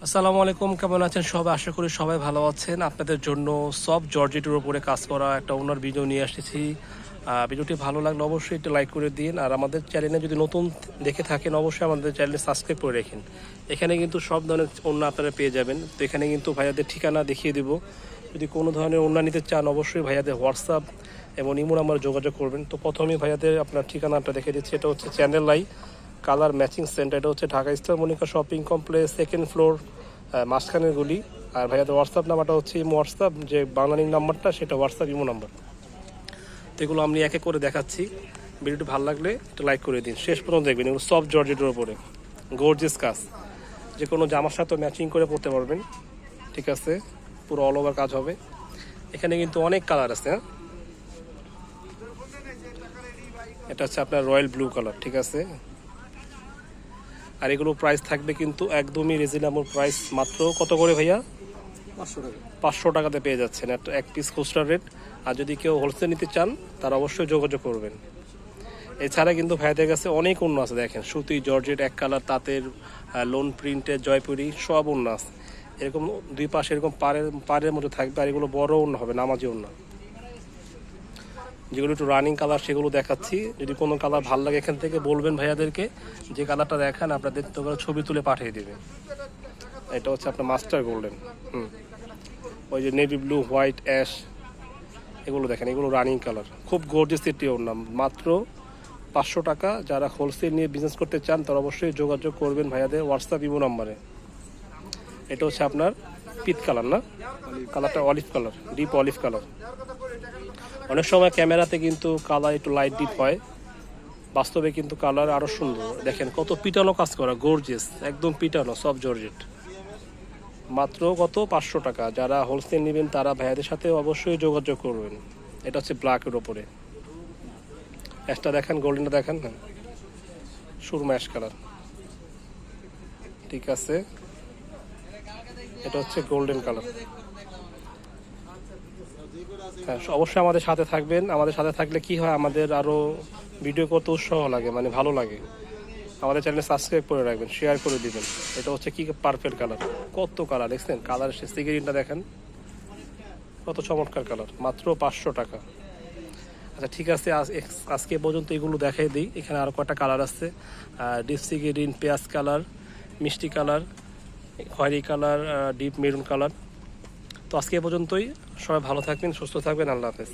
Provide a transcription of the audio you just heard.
আসসালামু আলাইকুম, কেমন আছেন সবাই? আশা করি সবাই ভালো আছেন। আপনাদের জন্য সফট জর্জেটের উপরে কাজ করা একটা ওনার ভিডিও নিয়ে আসতেছি। ভিডিওটি ভালো লাগলে অবশ্যই একটু লাইক করে দিন, আর আমাদের চ্যানেলে যদি নতুন দেখে থাকেন অবশ্যই আমাদের চ্যানেলে সাবস্ক্রাইব করে রাখেন। এখানে কিন্তু সব ধরনের ওড়না আপনারা পেয়ে যাবেন। তো এখানে কিন্তু ভাইয়াদের ঠিকানা দেখিয়ে দেবো। যদি কোনো ধরনের ওড়না নিতে চান অবশ্যই ভাইয়াদের হোয়াটসঅ্যাপ এবং ইমো নাম্বারে যোগাযোগ করবেন। তো প্রথমেই ভাইয়াদের আপনার ঠিকানাটা দেখে দিচ্ছি। এটা হচ্ছে চ্যানেল লাই কালার ম্যাচিং সেন্টার। এটা হচ্ছে Dhaka star Monica shopping complex, second floor, মাঝখানের গুলি। আর ভাইয়াদের হোয়াটসঅ্যাপ নাম্বারটা হচ্ছে ইমো হোয়াটসঅ্যাপ, যে বাংলানিং নাম্বারটা সেটা হোয়াটসঅ্যাপ ইমো নাম্বার। তো এগুলো আমি এক এক করে দেখাচ্ছি। ভিডিওটি ভালো লাগলে একটু লাইক করে দিন, শেষ পর্যন্ত দেখবেন। এগুলো সফট জর্জেটের উপরে গর্জিয়াস কাজ, যে কোনো জামার সাথে ম্যাচিং করে পরতে পারবেন। ঠিক আছে, পুরো অল ওভার কাজ হবে। এখানে কিন্তু অনেক কালার আছে। এটা হচ্ছে আপনার রয়্যাল ব্লু কালার। ঠিক আছে, আর এগুলো প্রাইস থাকবে কিন্তু একদমই রিজনেবল প্রাইস। মাত্র কত করে ভাইয়া? 500 টাকাতে পেয়ে যাচ্ছেন এক পিস খুচরা রেট। আর যদি কেউ হোলসেল নিতে চান তারা অবশ্যই যোগাযোগ করবেন। এছাড়া কিন্তু ভাইয়াদের কাছে অনেক ওড়না আছে। দেখেন, সুতি, জর্জেট, এক কালার, তাঁতের, লোন প্রিন্টের, জয়পুরি, সব ওড়না আছে। এরকম দুই পাশে এরকম পাড়ের মধ্যে থাকবে। আর এগুলো বড় ওড়না হবে, নামাজি ওড়না। যেগুলো একটু রানিং কালার সেগুলো দেখাচ্ছি। যদি কোনো কালার ভালো লাগে এখান থেকে বলবেন ভাইয়াদেরকে, যে কালারটা দেখান, আপনাদের তো ছবি তুলে পাঠিয়ে দেবে। এটা হচ্ছে আপনার মাস্টার গোল্ডেন, ওই যে নেভি ব্লু, হোয়াইট, অ্যাশ, এগুলো দেখেন, এগুলো রানিং কালার। খুব গর্জিয়াস একটি ওড়না। মাত্র 500 টাকা। যারা হোলসেল নিয়ে বিজনেস করতে চান তারা অবশ্যই যোগাযোগ করবেন ভাইয়াদের হোয়াটসঅ্যাপ ইমো নাম্বারে। এটা হচ্ছে আপনার পিট কালার, না কালারটা olive colour, deep olive colour. অনেক সময় ক্যামেরাতে কিন্তু কালার একটু লাইট ডিপ হয়, বাস্তবে কিন্তু কালার আরও সুন্দর। দেখেন কত পিটানো কাজ করা, গর্জিয়াস, একদম পিটানো, সব জর্জেট। মাত্র কত? 500 টাকা। যারা হোলসেল নেবেন তারা ভাইয়াদের সাথে অবশ্যই যোগাযোগ করবেন। এটা হচ্ছে ব্ল্যাকের ওপরে। অ্যাশটা দেখেন, গোল্ডেনটা দেখেন, হ্যাঁ, সুরমা অ্যাশ কালার। ঠিক আছে, এটা হচ্ছে গোল্ডেন কালার। হ্যাঁ, অবশ্যই আমাদের সাথে থাকবেন। আমাদের সাথে থাকলে কি হয়, আমাদের আরও ভিডিও করতে উৎসাহ লাগে, মানে ভালো লাগে। আমাদের চ্যানেলে সাবস্ক্রাইব করে রাখবেন, শেয়ার করে দিবেন। এটা হচ্ছে কি পার্পেল কালার। কত কালার দেখছেন, কালার সিগারেটটা দেখেন কত চমৎকার কালার। মাত্র 500 টাকা। আচ্ছা ঠিক আছে, আজকে পর্যন্ত এগুলো দেখাই দিই। এখানে আরও কয়েকটা কালার আছে। ডিপ সিগারেট, পেঁয়াজ কালার, মিষ্টি কালার, খয়েরি কালার, ডিপ মেরুন কালার। তো আজকে পর্যন্তই। সবাই ভালো থাকবেন, সুস্থ থাকবেন। আল্লাহ হাফেজ।